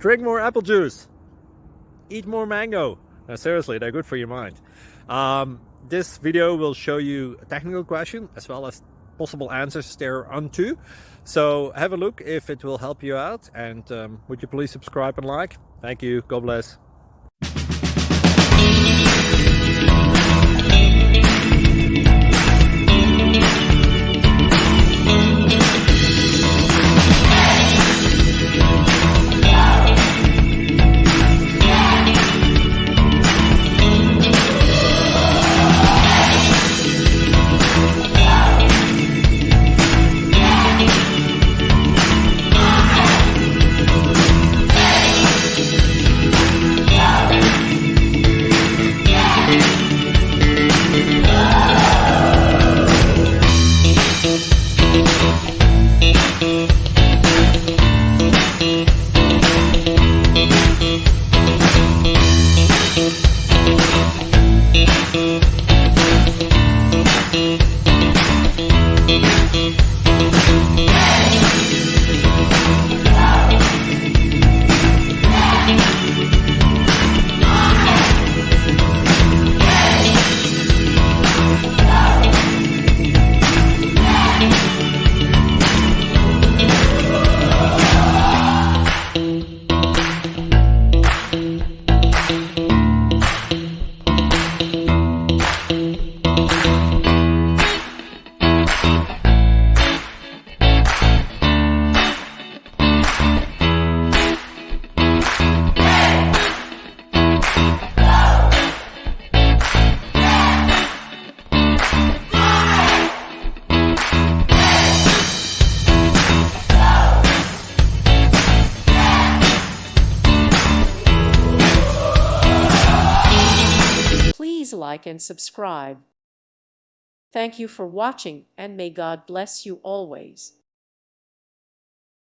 Drink more apple juice. Eat more mango. No, seriously, they're good for your mind. This video will show you a technical question as well as possible answers thereunto. So have a look if it will help you out, and would you please subscribe and like? Thank you. God bless. Please like and subscribe. Thank you for watching, and may God bless you always.